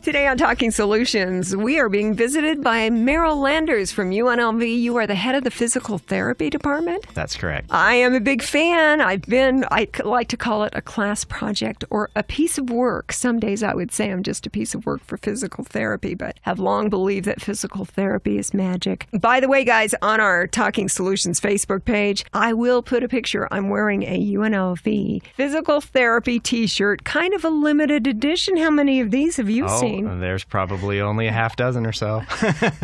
Today on Talking Solutions, we are being visited by Merrill Landers from UNLV. You are the head of the physical therapy department? That's correct. I am a big fan. I like to call it a class project or a piece of work. Some days I would say I'm just a piece of work for physical therapy, but have long believed that physical therapy is magic. By the way, guys, on our Talking Solutions Facebook page, I will put a picture. I'm wearing a UNLV physical therapy t-shirt, kind of a limited edition. How many of these have you seen? There's probably only a half dozen or so.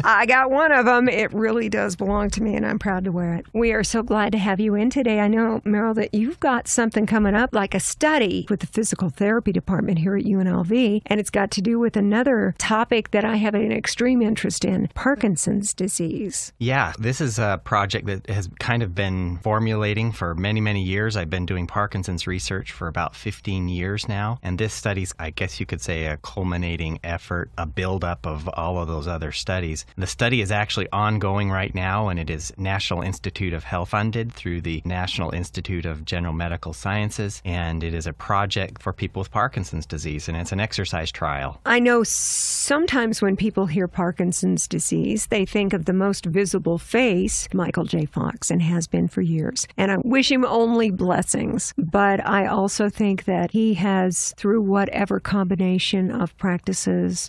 I got one of them. It really does belong to me, and I'm proud to wear it. We are so glad to have you in today. I know, Merrill, that you've got something coming up, like a study with the physical therapy department here at UNLV, and it's got to do with another topic that I have an extreme interest in, Parkinson's disease. Yeah, this is a project that has kind of been formulating for many, many years. I've been doing Parkinson's research for about 15 years now, and this study's, I guess you could say, a culminating effort, a buildup of all of those other studies. The study is actually ongoing right now, and it is National Institute of Health funded through the National Institute of General Medical Sciences, and it is a project for people with Parkinson's disease, and it's an exercise trial. I know sometimes when people hear Parkinson's disease, they think of the most visible face, Michael J. Fox, and has been for years. And I wish him only blessings. But I also think that he has, through whatever combination of practices,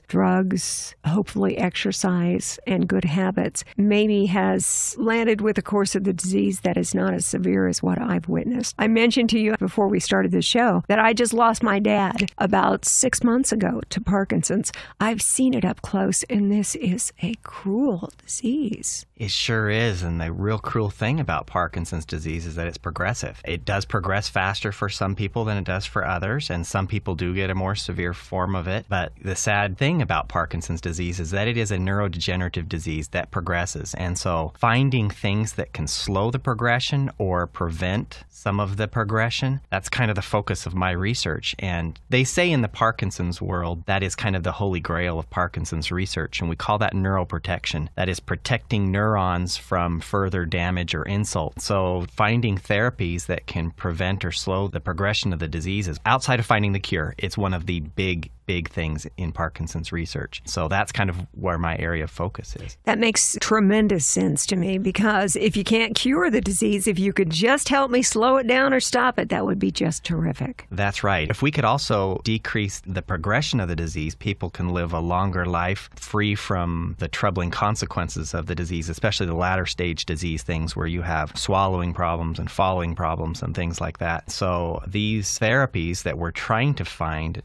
drugs, hopefully exercise, and good habits, maybe has landed with a course of the disease that is not as severe as what I've witnessed. I mentioned to you before we started the show that I just lost my dad about 6 months ago to Parkinson's. I've seen it up close, and this is a cruel disease. It sure is, and the real cruel thing about Parkinson's disease is that it's progressive. It does progress faster for some people than it does for others, and some people do get a more severe form of it. But the sad thing about Parkinson's disease is that it is a neurodegenerative disease that progresses, and so finding things that can slow the progression or prevent some of the progression, that's kind of the focus of my research. And they say in the Parkinson's world, that is kind of the holy grail of Parkinson's research, and we call that neuroprotection. That is protecting neurons from further damage or insult. So finding therapies that can prevent or slow the progression of the diseases, outside of finding the cure, it's one of the big things in Parkinson's research. So that's kind of where my area of focus is. That makes tremendous sense to me, because if you can't cure the disease, if you could just help me slow it down or stop it, that would be just terrific. That's right. If we could also decrease the progression of the disease, people can live a longer life free from the troubling consequences of the disease, especially the latter stage disease things where you have swallowing problems and falling problems and things like that. So these therapies that we're trying to find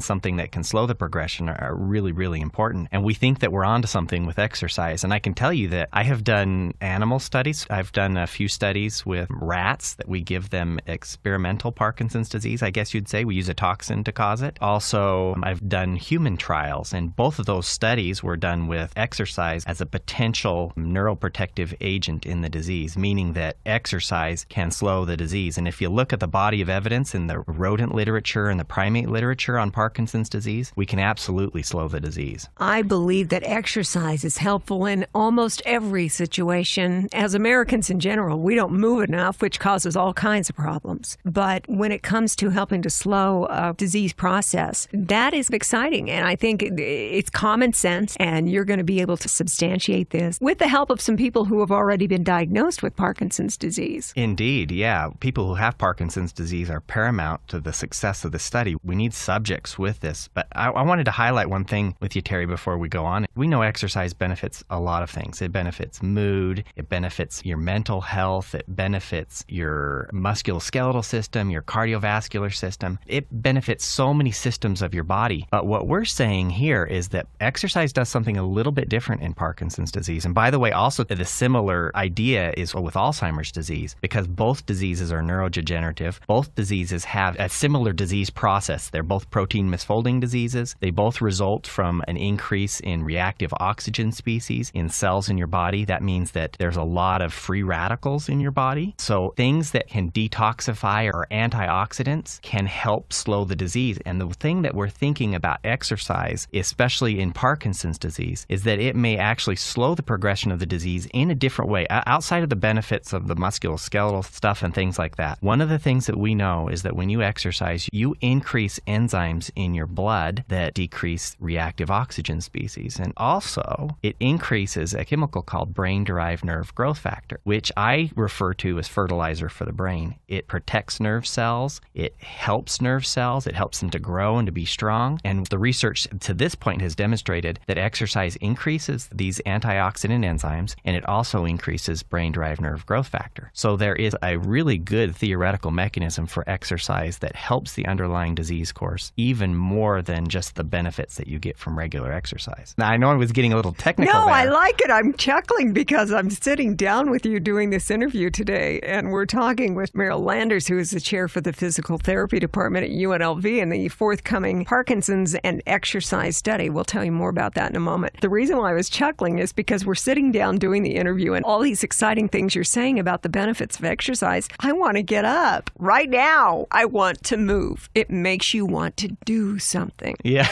something that can slow the progression are really, really important. And we think that we're onto something with exercise. And I can tell you that I have done animal studies. I've done a few studies with rats that we give them experimental Parkinson's disease, I guess you'd say. We use a toxin to cause it. Also, I've done human trials, and both of those studies were done with exercise as a potential neuroprotective agent in the disease, meaning that exercise can slow the disease. And if you look at the body of evidence in the rodent literature and the primate literature on Parkinson's disease, we can absolutely slow the disease. I believe that exercise is helpful in almost every situation. As Americans in general, we don't move enough, which causes all kinds of problems. But when it comes to helping to slow a disease process, that is exciting. And I think it's common sense, and you're going to be able to substantiate this with the help of some people who have already been diagnosed with Parkinson's disease. Indeed, yeah. People who have Parkinson's disease are paramount to the success of the study. We need subjects with this. But I wanted to highlight one thing with you, Terry, before we go on. We know exercise benefits a lot of things. It benefits mood, it benefits your mental health, it benefits your musculoskeletal system, your cardiovascular system. It benefits so many systems of your body. But what we're saying here is that exercise does something a little bit different in Parkinson's disease. And by the way, also the similar idea is with Alzheimer's disease, because both diseases are neurodegenerative. Both diseases have a similar disease process. They're both protein misfolding diseases. They both result from an increase in reactive oxygen species in cells in your body. That means that there's a lot of free radicals in your body. So things that can detoxify or antioxidants can help slow the disease. And the thing that we're thinking about exercise, especially in Parkinson's disease, is that it may actually slow the progression of the disease in a different way, outside of the benefits of the musculoskeletal stuff and things like that. One of the things that we know is that when you exercise, you increase enzymes in your blood that that decrease reactive oxygen species. And also, it increases a chemical called brain-derived nerve growth factor, which I refer to as fertilizer for the brain. It protects nerve cells. It helps nerve cells. It helps them to grow and to be strong. And the research to this point has demonstrated that exercise increases these antioxidant enzymes, and it also increases brain-derived nerve growth factor. So there is a really good theoretical mechanism for exercise that helps the underlying disease course even more than just the benefits that you get from regular exercise. Now, I know I was getting a little technical No, there. I like it. I'm chuckling because I'm sitting down with you doing this interview today, and we're talking with Merrill Landers, who is the chair for the physical therapy department at UNLV, and the forthcoming Parkinson's and exercise study. We'll tell you more about that in a moment. The reason why I was chuckling is because we're sitting down doing the interview, and all these exciting things you're saying about the benefits of exercise. I want to get up right now. I want to move. It makes you want to do something. Yeah,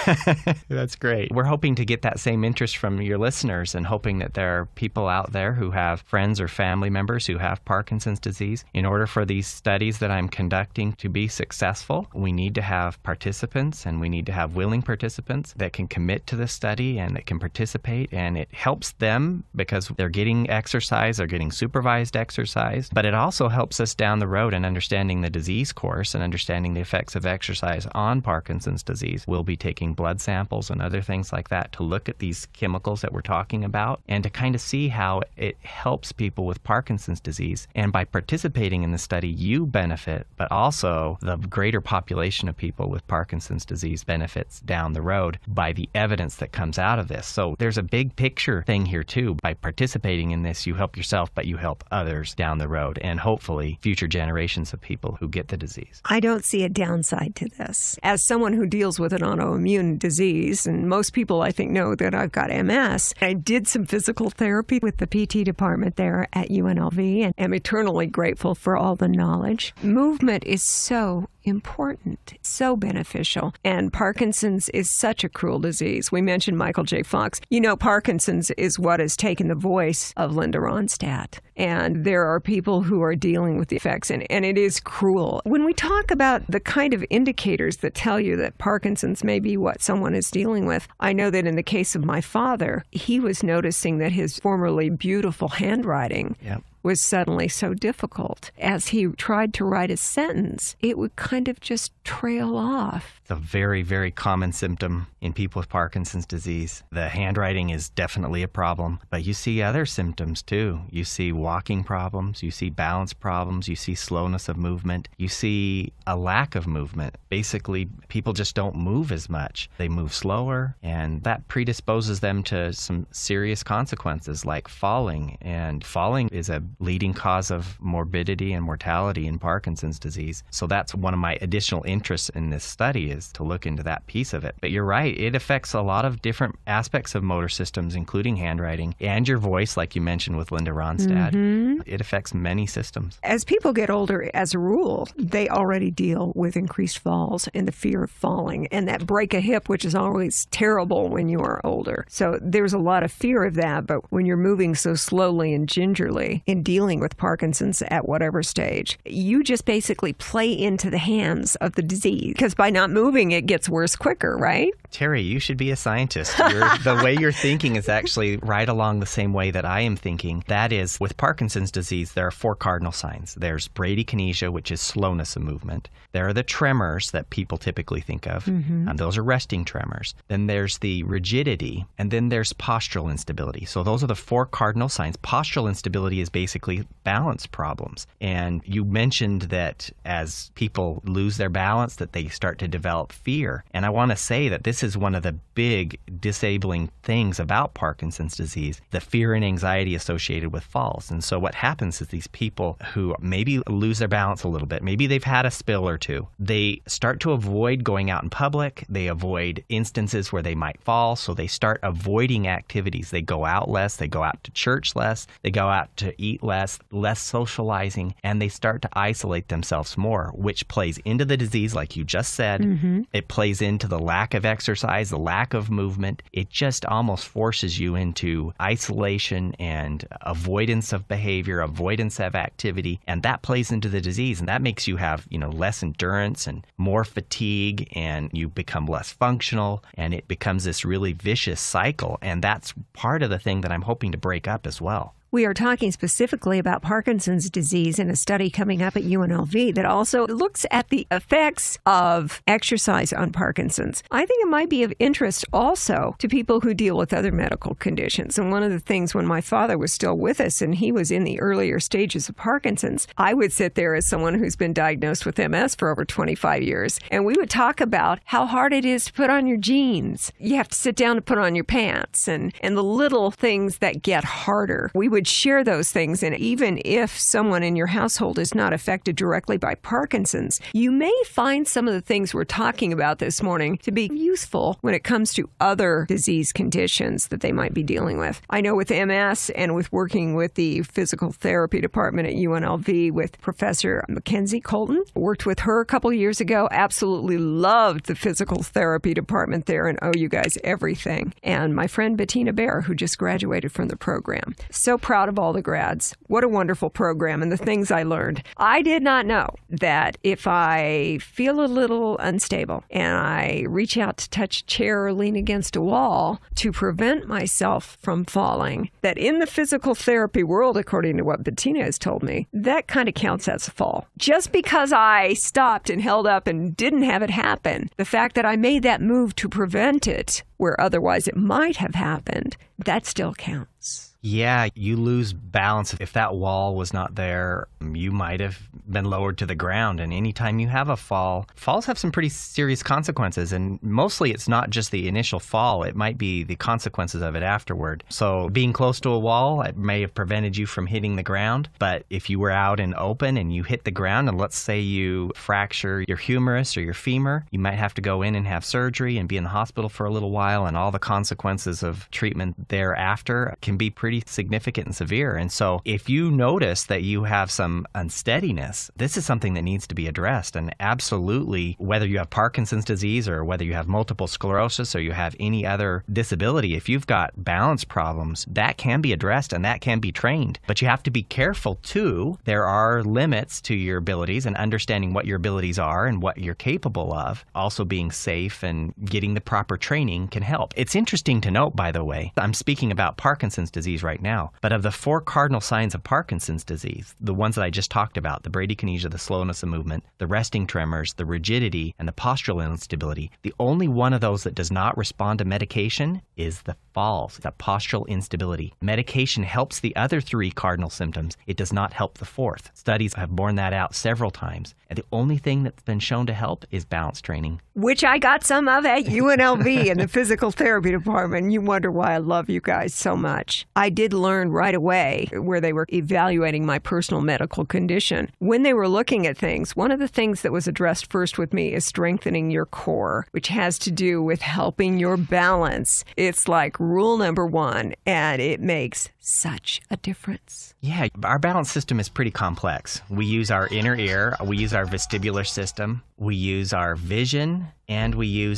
that's great. We're hoping to get that same interest from your listeners and hoping that there are people out there who have friends or family members who have Parkinson's disease. In order for these studies that I'm conducting to be successful, we need to have participants, and we need to have willing participants that can commit to the study and that can participate, and it helps them because they're getting exercise, they're getting supervised exercise, but it also helps us down the road in understanding the disease course and understanding the effects of exercise on Parkinson's disease. We'll be taking blood samples and other things like that to look at these chemicals that we're talking about and to kind of see how it helps people with Parkinson's disease. And by participating in the study, you benefit, but also the greater population of people with Parkinson's disease benefits down the road by the evidence that comes out of this. So there's a big picture thing here too. By participating in this, you help yourself, but you help others down the road and hopefully future generations of people who get the disease. I don't see a downside to this. As someone who deals with an autoimmune disease, and most people I think know that I've got MS, I did some physical therapy with the PT department there at UNLV and am eternally grateful for all the knowledge. Movement is so important, so beneficial. And Parkinson's is such a cruel disease. We mentioned Michael J. Fox. You know, Parkinson's is what has taken the voice of Linda Ronstadt. And there are people who are dealing with the effects, and it is cruel. When we talk about the kind of indicators that tell you that Parkinson's may be what someone is dealing with, I know that in the case of my father, he was noticing that his formerly beautiful handwriting was suddenly so difficult. As he tried to write a sentence, it would kind of just trail off. It's a very, very common symptom in people with Parkinson's disease. The handwriting is definitely a problem, but you see other symptoms too. You see walking problems, you see balance problems, you see slowness of movement, you see a lack of movement. Basically, people just don't move as much. They move slower, and that predisposes them to some serious consequences like falling. And falling is a leading cause of morbidity and mortality in Parkinson's disease. So that's one of my additional interests in this study, is to look into that piece of it. But you're right, it affects a lot of different aspects of motor systems, including handwriting and your voice, like you mentioned with Linda Ronstadt. It affects many systems. As people get older, as a rule, they already deal with increased falls and the fear of falling and that break a hip, which is always terrible when you are older. So there's a lot of fear of that, but when you're moving so slowly and gingerly in dealing with Parkinson's at whatever stage, you just basically play into the hands of the disease, because by not moving, it gets worse quicker, right? Terry, you should be a scientist. The way you're thinking is actually right along the same way that I am thinking. That is, with Parkinson's disease, there are 4 cardinal signs. There's bradykinesia, which is slowness of movement. There are the tremors that people typically think of. Those are resting tremors. Then there's the rigidity, and then there's postural instability. So those are the 4 cardinal signs. Postural instability is basically balance problems. And you mentioned that as people lose their balance, that they start to develop fear. And I want to say that this is one of the big disabling things about Parkinson's disease, the fear and anxiety associated with falls. And so what happens is these people who maybe lose their balance a little bit, maybe they've had a spill or two, they start to avoid going out in public. They avoid instances where they might fall. So they start avoiding activities. They go out less. They go out to church less. They go out to eat less socializing, and they start to isolate themselves more, which plays into the disease, like you just said. It plays into the lack of exercise exercise, the lack of movement, it just almost forces you into isolation and avoidance of behavior, avoidance of activity, and that plays into the disease, and that makes you have, less endurance and more fatigue, and you become less functional, and it becomes this really vicious cycle, and that's part of the thing that I'm hoping to break up as well. We are talking specifically about Parkinson's disease in a study coming up at UNLV that also looks at the effects of exercise on Parkinson's. I think it might be of interest also to people who deal with other medical conditions. And one of the things when my father was still with us and he was in the earlier stages of Parkinson's, I would sit there as someone who's been diagnosed with MS for over 25 years, and we would talk about how hard it is to put on your jeans. You have to sit down to put on your pants and the little things that get harder. We would share those things, and even if someone in your household is not affected directly by Parkinson's, you may find some of the things we're talking about this morning to be useful when it comes to other disease conditions that they might be dealing with. I know with MS and with working with the physical therapy department at UNLV with Professor Mackenzie Colton, worked with her a couple of years ago, absolutely loved the physical therapy department there and owe you guys everything. And my friend Bettina Baer, who just graduated from the program. So proud of all the grads. What a wonderful program and the things I learned. I did not know that if I feel a little unstable and I reach out to touch a chair or lean against a wall to prevent myself from falling, that in the physical therapy world, according to what Bettina has told me, that kind of counts as a fall. Just because I stopped and held up and didn't have it happen, the fact that I made that move to prevent it where otherwise it might have happened, that still counts. Yeah, you lose balance. If that wall was not there, you might have been lowered to the ground. And anytime you have a fall, falls have some pretty serious consequences. And mostly it's not just the initial fall. It might be the consequences of it afterward. So being close to a wall, it may have prevented you from hitting the ground. But if you were out and open and you hit the ground, and let's say you fracture your humerus or your femur, you might have to go in and have surgery and be in the hospital for a little while. And all the consequences of treatment thereafter can be pretty significant and severe. And so if you notice that you have some unsteadiness, this is something that needs to be addressed. And absolutely, whether you have Parkinson's disease or whether you have multiple sclerosis or you have any other disability, if you've got balance problems, that can be addressed and that can be trained. But you have to be careful too. There are limits to your abilities, and understanding what your abilities are and what you're capable of. Also being safe and getting the proper training can help. It's interesting to note, by the way, I'm speaking about Parkinson's disease right now, but of the 4 cardinal signs of Parkinson's disease, the ones that I just talked about, the bradykinesia, the slowness of movement, the resting tremors, the rigidity, and the postural instability, the only one of those that does not respond to medication is the falls, the postural instability. Medication helps the other 3 cardinal symptoms. It does not help the 4th. Studies have borne that out several times. And the only thing that's been shown to help is balance training. Which I got some of at UNLV in the physical therapy department. You wonder why I love you guys so much. I did learn right away where they were evaluating my personal medical condition. When they were looking at things, one of the things that was addressed first with me is strengthening your core, which has to do with helping your balance. It's like rule number 1, and it makes such a difference. Yeah, our balance system is pretty complex. We use our inner ear, we use our vestibular system, we use our vision, and we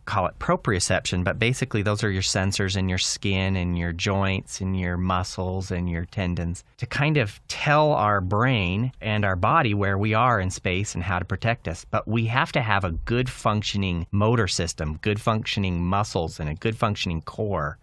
call it proprioception, but basically those are your sensors in your skin and your joints and your muscles and your tendons to kind of tell our brain and our body where we are in space and how to protect us. But we have to have a good functioning motor system, good functioning muscles, and a good functioning core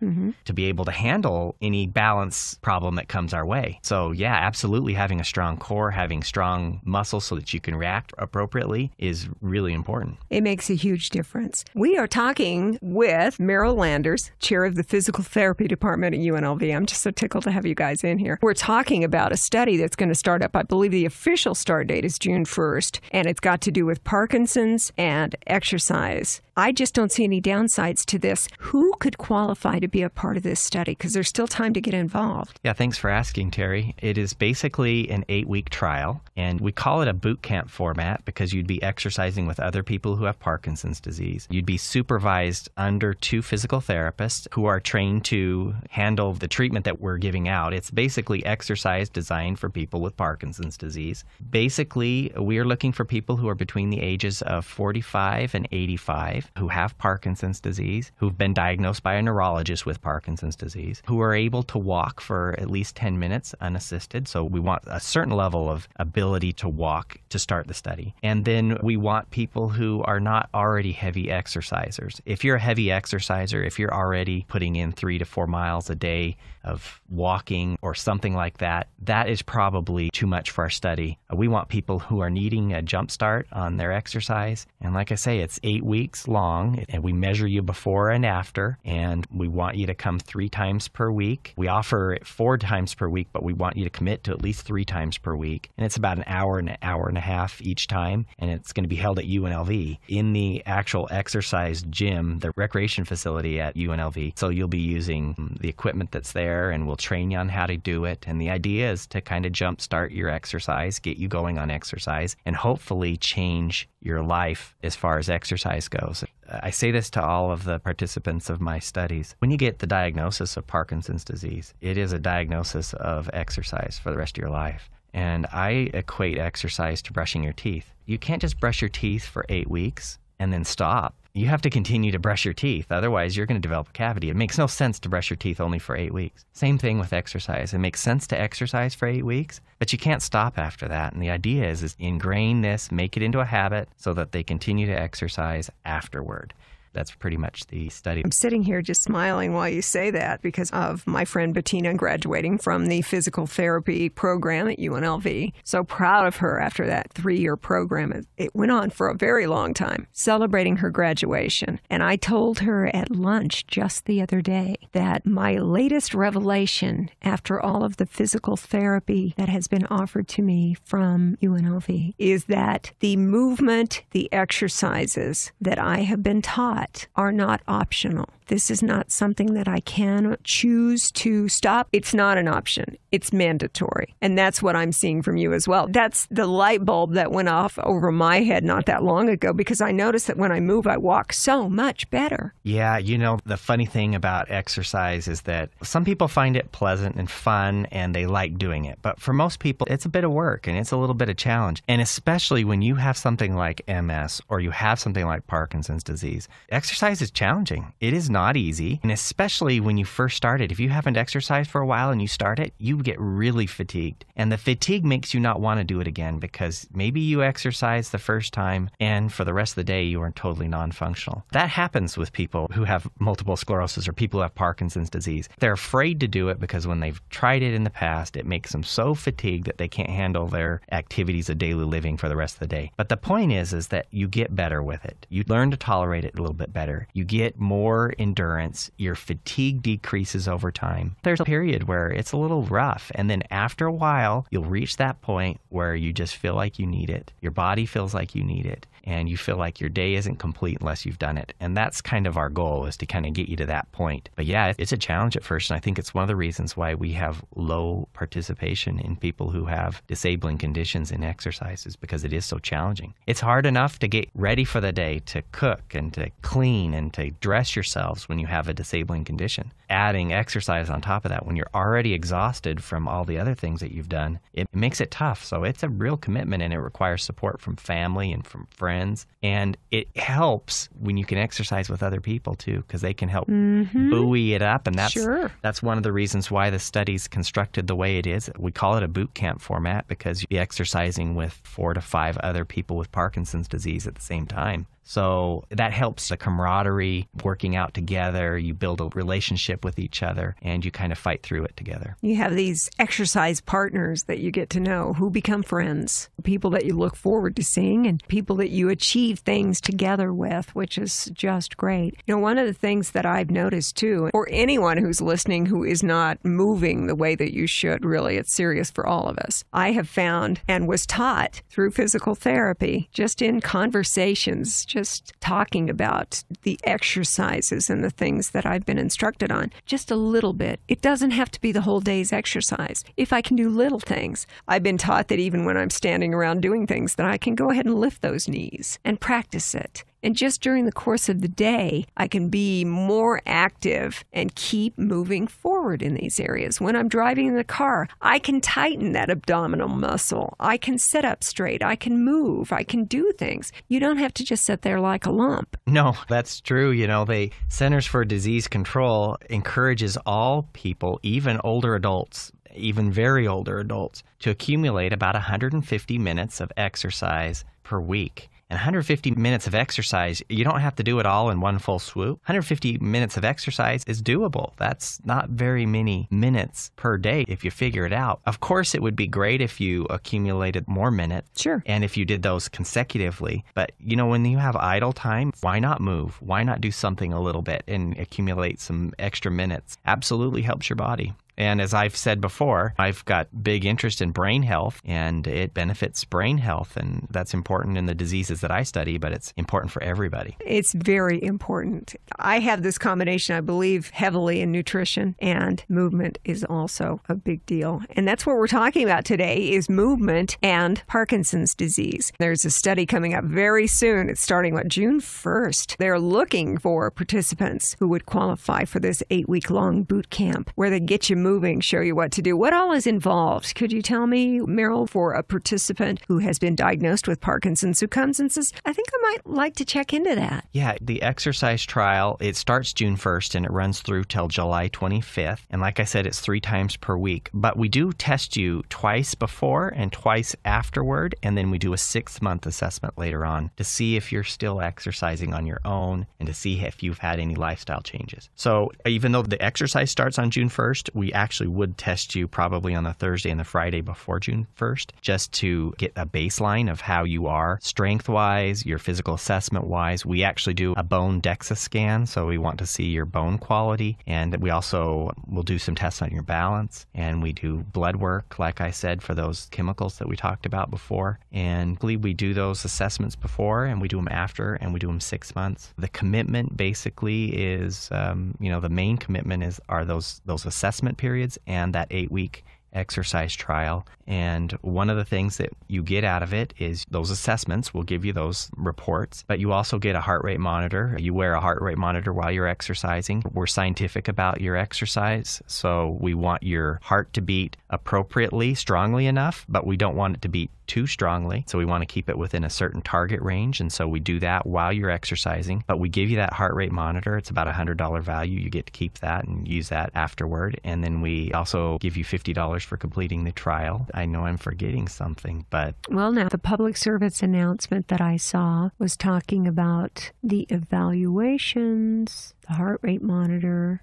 to be able to handle any balance problem that comes our way. So yeah, absolutely having a strong core, having strong muscles so that you can react appropriately is really important. It makes a huge difference. We are talking with Merrill Landers, chair of the physical therapy department at UNLV. I'm just so tickled to have you guys in here. We're talking about a study that's going to start up. I believe the official start date is June 1st, and it's got to do with Parkinson's and exercise. I just don't see any downsides to this. Who could qualify to be a part of this study? Because there's still time to get involved. involved? Yeah, thanks for asking, Terry. It is basically an 8-week trial, and we call it a boot camp format because you'd be exercising with other people who have Parkinson's disease. You'd be supervised under 2 physical therapists who are trained to handle the treatment that we're giving out. It's basically exercise designed for people with Parkinson's disease. Basically, we are looking for people who are between the ages of 45 and 85 who have Parkinson's disease, who've been diagnosed by a neurologist with Parkinson's disease, who are able to walk for at least 10 minutes unassisted. So we want a certain level of ability to walk to start the study. And then we want people who are not already heavy exercisers. If you're a heavy exerciser, if you're already putting in 3 to 4 miles a day of walking or something like that, that is probably too much for our study. We want people who are needing a jump start on their exercise. And like I say, it's 8 weeks long, and we measure you before and after, and we want you to come 3 times per week. We offer it 4 times per week, but we want you to commit to at least 3 times per week. And it's about an hour and a half each time, and it's going to be held at UNLV in the actual exercise gym, the recreation facility at UNLV. So you'll be using the equipment that's there, and we'll train you on how to do it. And the idea is to kind of jumpstart your exercise, get you going on exercise, and hopefully change your life as far as exercise goes. I say this to all of the participants of my studies. When you get the diagnosis of Parkinson's disease, it is a diagnosis of exercise for the rest of your life. And I equate exercise to brushing your teeth. You can't just brush your teeth for 8 weeks and then stop. You have to continue to brush your teeth. Otherwise, you're going to develop a cavity. It makes no sense to brush your teeth only for 8 weeks. Same thing with exercise. It makes sense to exercise for 8 weeks, but you can't stop after that. And the idea is ingrain this, make it into a habit so that they continue to exercise afterward. That's pretty much the study. I'm sitting here just smiling while you say that because of my friend Bettina graduating from the physical therapy program at UNLV. So proud of her after that 3-year program. It went on for a very long time, celebrating her graduation. And I told her at lunch just the other day that my latest revelation after all of the physical therapy that has been offered to me from UNLV is that the movement, the exercises that I have been taught are not optional. This is not something that I can choose to stop. It's not an option. It's mandatory. And that's what I'm seeing from you as well. That's the light bulb that went off over my head not that long ago because I noticed that when I move, I walk so much better. Yeah, the funny thing about exercise is that some people find it pleasant and fun and they like doing it. But for most people, it's a bit of work and it's a little bit of challenge. And especially when you have something like MS or you have something like Parkinson's disease, exercise is challenging. It is not easy. And especially when you first start it, if you haven't exercised for a while and you start it, you get really fatigued. And the fatigue makes you not want to do it again because maybe you exercised the first time and for the rest of the day you are totally non-functional. That happens with people who have multiple sclerosis or people who have Parkinson's disease. They're afraid to do it because when they've tried it in the past, it makes them so fatigued that they can't handle their activities of daily living for the rest of the day. But the point is that you get better with it. You learn to tolerate it a little bit better. You get more endurance. Your fatigue decreases over time. There's a period where it's a little rough, and then after a while, you'll reach that point where you just feel like you need it. Your body feels like you need it, and you feel like your day isn't complete unless you've done it. And that's kind of our goal, is to kind of get you to that point. But yeah, it's a challenge at first, and I think it's one of the reasons why we have low participation in people who have disabling conditions in exercises, because it is so challenging. It's hard enough to get ready for the day, to cook and to clean and to dress yourselves when you have a disabling condition. Adding exercise on top of that when you're already exhausted from all the other things that you've done, it makes it tough. So it's a real commitment, and it requires support from family and from friends. And it helps when you can exercise with other people too, because they can help buoy it up. And that's one of the reasons why the study's constructed the way it is. We call it a boot camp format because you're exercising with 4 to 5 other people with Parkinson's disease at the same time. So that helps the camaraderie, working out together. You build a relationship with each other, and you kind of fight through it together. You have these exercise partners that you get to know who become friends, people that you look forward to seeing, and people that you achieve things together with, which is just great. One of the things that I've noticed too, for anyone who's listening who is not moving the way that you should, really, it's serious for all of us. I have found and was taught through physical therapy, just in conversations, just talking about the exercises and the things that I've been instructed on, just a little bit. It doesn't have to be the whole day's exercise. If I can do little things, I've been taught that even when I'm standing around doing things, that I can go ahead and lift those knees and practice it. And just during the course of the day, I can be more active and keep moving forward in these areas. When I'm driving in the car, I can tighten that abdominal muscle. I can sit up straight. I can move. I can do things. You don't have to just sit there like a lump. No, that's true. The Centers for Disease Control encourages all people, even older adults, even very older adults, to accumulate about 150 minutes of exercise per week. And 150 minutes of exercise, you don't have to do it all in one full swoop. 150 minutes of exercise is doable. That's not very many minutes per day if you figure it out. Of course, it would be great if you accumulated more minutes. Sure. And if you did those consecutively. But, when you have idle time, why not move? Why not do something a little bit and accumulate some extra minutes? Absolutely helps your body. And as I've said before, I've got big interest in brain health, and it benefits brain health, and that's important in the diseases that I study, but it's important for everybody. It's very important. I have this combination, I believe, heavily in nutrition, and movement is also a big deal. And that's what we're talking about today, is movement and Parkinson's disease. There's a study coming up very soon. It's starting, June 1st. They're looking for participants who would qualify for this 8-week-long boot camp where they get you moving, show you what to do. What all is involved? Could you tell me, Merrill, for a participant who has been diagnosed with Parkinson's who comes and says, I think I might like to check into that? Yeah, the exercise trial, it starts June 1st and it runs through till July 25th. And like I said, it's 3 times per week. But we do test you twice before and twice afterward. And then we do a 6-month assessment later on to see if you're still exercising on your own and to see if you've had any lifestyle changes. So even though the exercise starts on June 1st, we actually would test you probably on the Thursday and the Friday before June 1st, just to get a baseline of how you are strength-wise, your physical assessment-wise. We actually do a bone DEXA scan, so we want to see your bone quality, and we also will do some tests on your balance, and we do blood work, like I said, for those chemicals that we talked about before. And we do those assessments before, and we do them after, and we do them 6 months. The commitment basically is, the main commitment are those assessment periods and that 8-week exercise trial. And one of the things that you get out of it is those assessments will give you those reports, but you also get a heart rate monitor. You wear a heart rate monitor while you're exercising. We're scientific about your exercise, so we want your heart to beat appropriately, strongly enough, but we don't want it to beat too strongly. So we want to keep it within a certain target range, and so we do that while you're exercising. But we give you that heart rate monitor. It's about $100 value. You get to keep that and use that afterward. And then we also give you $50 for completing the trial. I know I'm forgetting something, but... Well, now, the public service announcement that I saw was talking about the evaluations, the heart rate monitor.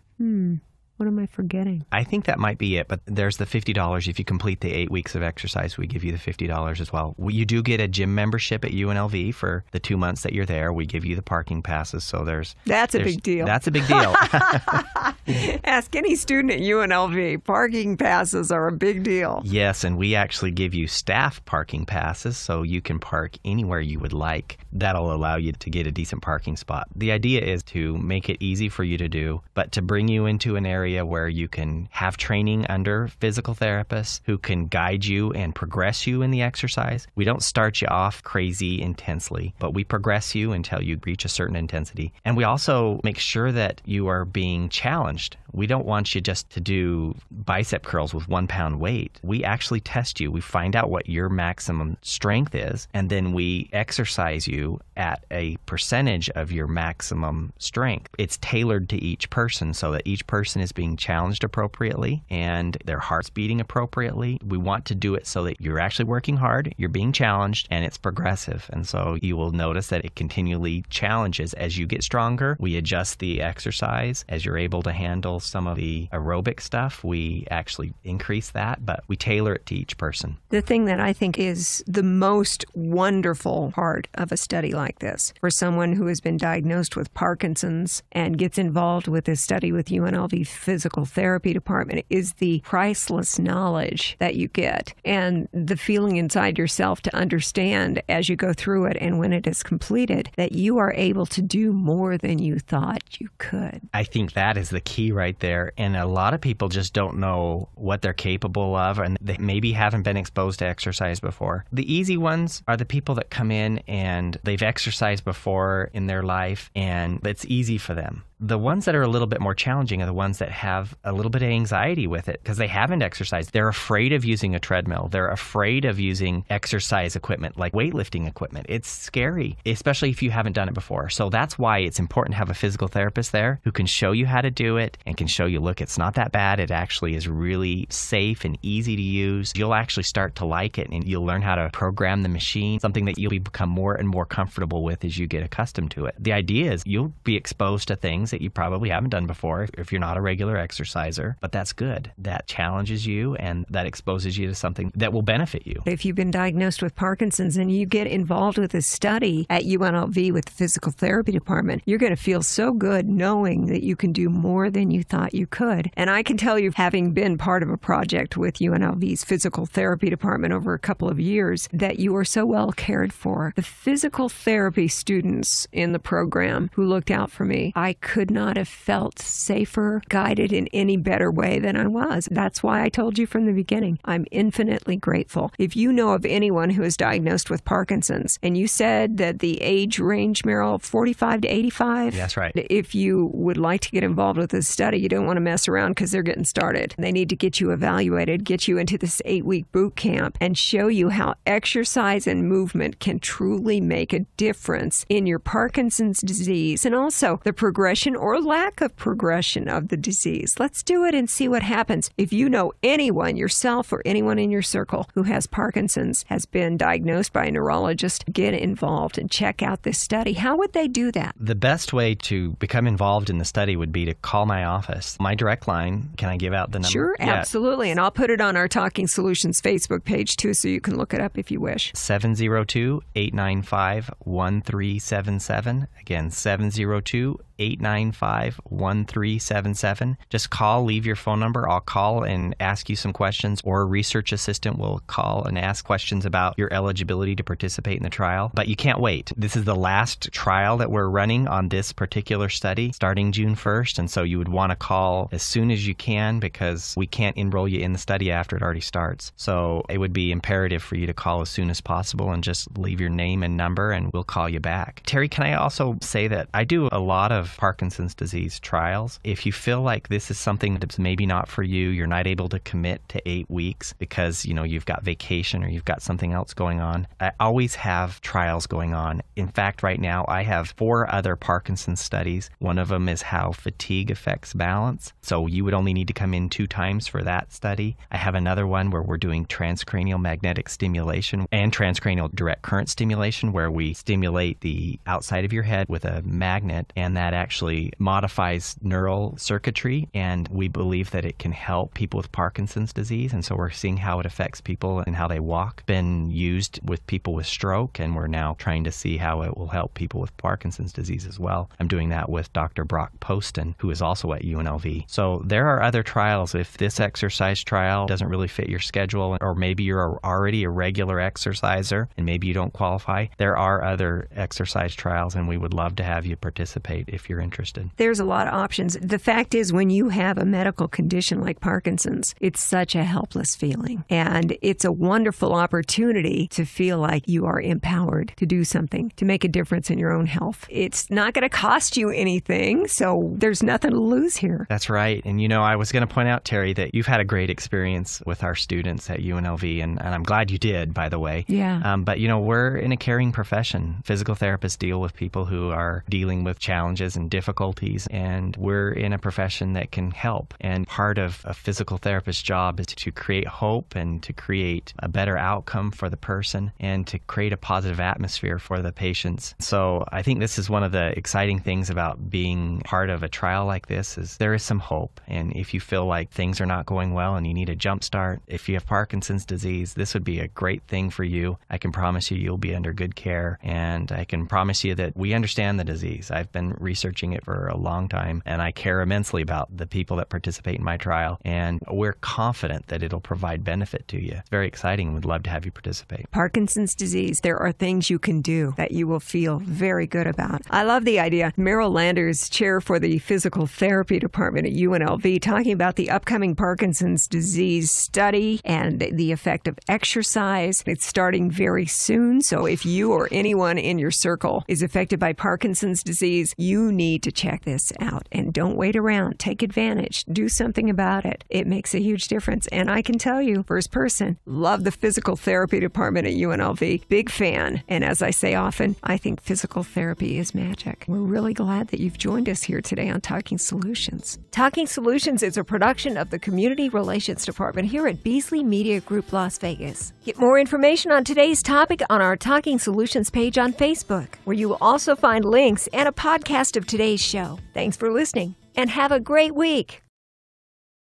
What am I forgetting? I think that might be it, but there's the $50. If you complete the 8 weeks of exercise, we give you the $50 as well. You do get a gym membership at UNLV for the 2 months that you're there. We give you the parking passes, so That's a big deal. That's a big deal. Ask any student at UNLV. Parking passes are a big deal. Yes, and we actually give you staff parking passes, so you can park anywhere you would like. That'll allow you to get a decent parking spot. The idea is to make it easy for you to do, but to bring you into an area where you can have training under physical therapists who can guide you and progress you in the exercise. We don't start you off crazy intensely, but we progress you until you reach a certain intensity. And we also make sure that you are being challenged. We don't want you just to do bicep curls with 1 pound weight. We actually test you. We find out what your maximum strength is, and then we exercise you at a percentage of your maximum strength. It's tailored to each person so that each person is being challenged appropriately and their heart's beating appropriately. We want to do it so that you're actually working hard, you're being challenged, and it's progressive. And so you will notice that it continually challenges as you get stronger. We adjust the exercise as you're able to handle some of the aerobic stuff, we actually increase that, but we tailor it to each person. The thing that I think is the most wonderful part of a study like this, for someone who has been diagnosed with Parkinson's and gets involved with this study with UNLV Physical Therapy Department, is the priceless knowledge that you get and the feeling inside yourself to understand as you go through it and when it is completed that you are able to do more than you thought you could. I think that is the key right there. And a lot of people just don't know what they're capable of, and they maybe haven't been exposed to exercise before. The easy ones are the people that come in and they've exercised before in their life and it's easy for them. The ones that are a little bit more challenging are the ones that have a little bit of anxiety with it because they haven't exercised. They're afraid of using a treadmill. They're afraid of using exercise equipment like weightlifting equipment. It's scary, especially if you haven't done it before. So that's why it's important to have a physical therapist there who can show you how to do it and can show you, look, it's not that bad. It actually is really safe and easy to use. You'll actually start to like it and you'll learn how to program the machine, something that you'll become more and more comfortable with as you get accustomed to it. The idea is you'll be exposed to things that you probably haven't done before if you're not a regular exerciser, but that's good. That challenges you and that exposes you to something that will benefit you. If you've been diagnosed with Parkinson's and you get involved with a study at UNLV with the Physical Therapy Department, you're going to feel so good knowing that you can do more than you thought you could. And I can tell you, having been part of a project with UNLV's Physical Therapy Department over a couple of years, that you are so well cared for. The physical therapy students in the program who looked out for me, I could not have felt safer, guided in any better way than I was. That's why I told you from the beginning, I'm infinitely grateful. If you know of anyone who is diagnosed with Parkinson's, and you said that the age range, Merrill, 45 to 85? That's right. If you would like to get involved with this study, you don't want to mess around because they're getting started. They need to get you evaluated, get you into this 8-week boot camp, and show you how exercise and movement can truly make a difference in your Parkinson's disease and also the progression or lack of progression of the disease. Let's do it and see what happens. If you know anyone, yourself or anyone in your circle who has Parkinson's, has been diagnosed by a neurologist, get involved and check out this study. How would they do that? The best way to become involved in the study would be to call my office. My direct line, can I give out the number? Sure, Yeah. absolutely. And I'll put it on our Talking Solutions Facebook page too, so you can look it up if you wish. 702-895-1377. Again, 702-895-1377. Just call, leave your phone number. I'll call and ask you some questions, or a research assistant will call and ask questions about your eligibility to participate in the trial. But you can't wait. This is the last trial that we're running on this particular study starting June 1st. And so you would want to call as soon as you can because we can't enroll you in the study after it already starts. So it would be imperative for you to call as soon as possible and just leave your name and number and we'll call you back. Terry, can I also say that I do a lot of Parkinson's disease trials. If you feel like this is something that's maybe not for you, you're not able to commit to 8 weeks because, you've got vacation or you've got something else going on, I always have trials going on. In fact, right now I have 4 other Parkinson's studies. One of them is how fatigue affects balance. So you would only need to come in 2 times for that study. I have another one where we're doing transcranial magnetic stimulation and transcranial direct current stimulation, where we stimulate the outside of your head with a magnet, and that actually modifies neural circuitry, and we believe that it can help people with Parkinson's disease. And so we're seeing how it affects people and how they walk. Been used with people with stroke, and we're now trying to see how it will help people with Parkinson's disease as well. I'm doing that with Dr. Brock Poston, who is also at UNLV. So there are other trials. If this exercise trial doesn't really fit your schedule, or maybe you're already a regular exerciser and maybe you don't qualify, there are other exercise trials, and we would love to have you participate if you're interested. There's a lot of options. The fact is, when you have a medical condition like Parkinson's, it's such a helpless feeling. And it's a wonderful opportunity to feel like you are empowered to do something, to make a difference in your own health. It's not going to cost you anything, so there's nothing to lose here. That's right. And I was going to point out, Terry, that you've had a great experience with our students at UNLV, and I'm glad you did, by the way. Yeah. But we're in a caring profession. Physical therapists deal with people who are dealing with challenges challenges and difficulties, and we're in a profession that can help. And part of a physical therapist's job is to create hope and to create a better outcome for the person and to create a positive atmosphere for the patients. So I think this is one of the exciting things about being part of a trial like this is there is some hope. And if you feel like things are not going well and you need a jump start, if you have Parkinson's disease, this would be a great thing for you. I can promise you you'll be under good care, and I can promise you that we understand the disease. I've been researching it for a long time, and I care immensely about the people that participate in my trial, and we're confident that it'll provide benefit to you. It's very exciting, and we'd love to have you participate. Parkinson's disease, there are things you can do that you will feel very good about. I love the idea. Merrill Landers, chair for the physical therapy department at UNLV, talking about the upcoming Parkinson's disease study and the effect of exercise. It's starting very soon, so if you or anyone in your circle is affected by Parkinson's disease, you need to check this out. And don't wait around. Take advantage. Do something about it. It makes a huge difference. And I can tell you, first person, love the physical therapy department at UNLV. Big fan. And as I say often, I think physical therapy is magic. We're really glad that you've joined us here today on Talking Solutions. Talking Solutions is a production of the Community Relations Department here at Beasley Media Group, Las Vegas. Get more information on today's topic on our Talking Solutions page on Facebook, where you will also find links and a podcast of today's show. Thanks for listening, and have a great week.